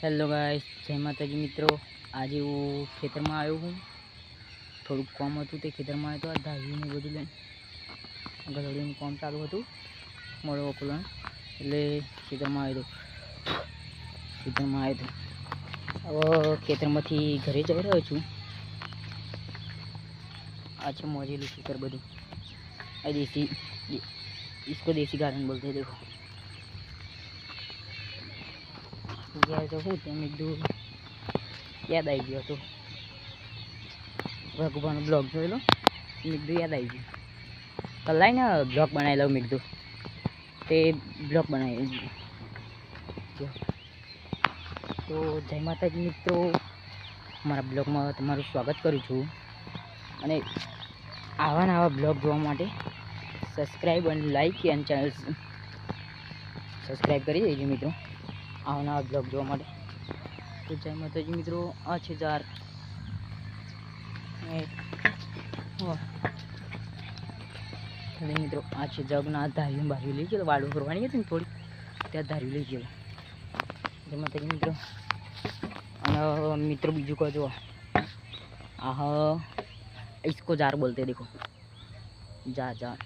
Hello guys, जय माताजी मित्रों। आज हूँ खेतर में आयो हूँ। थोड़ું काम હતું તે ખેતરમાં આવ્યો તો આ ધારીને બધું લઈને ગધડીનું કામ ચાલુ હતું મોડો વકુલણ એટલે ખેતરમાં આવ્યો તો હવે ખેતરમાંથી ઘરે જઈ રહ્યો છું। આ છે મોજેલું ખેતર બધું। આ દેશી इसको देसी गार्डन बोलते हैं। देखो तो हूँ एक दो याद आई गयो तो भगवान ब्लॉग जो लो मिगदू याद आई गई कल ना ब्लॉग बनाए लो मिगदू ते ब्लॉग बनाए तो जय माताजी मित्रों, हमारा ब्लॉग में तमारू स्वागत करूँ छूँ। अने आवा नवा ब्लॉग जोवा माटे subscribe and like and channel subscribe करी दीजिए मित्रों। आवा नवा ब्लॉग जोवा माटे तो जय माताजी मित्रों। आ छे जार मित्रों आ छे जगना धार्यु बार्यु लई गयो वाड़ो करवानी हती ने थोड़ी त्या धार्यु लई गयो। जय माताजी मित्रों। अने मित्रों बीजू को जो इसको जार बोलते देखो जार जार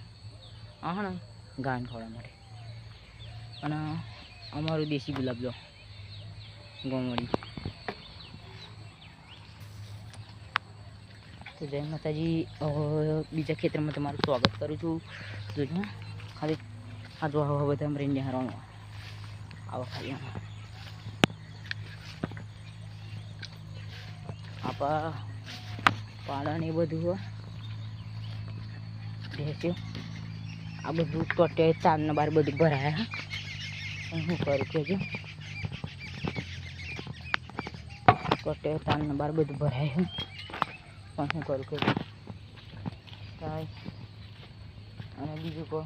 ना गान खावा माटे अने अमारू देसी गुलाब जो गोमड़ी। तो जय माताजी बीजा खेतर में तमारू स्वागत करूँ छूँ। जो खाली आज हवा बधा अमरीन निहारवानुं आवा खाली आपा पाड़ा ने बधुं भैंस्यो आ बधुं टोटे चार ने बार बधुं भराया है। शू करूँ कहजो टोटे चार ने बार बधुं भराय है पण शू करूँ कहजो बीजू को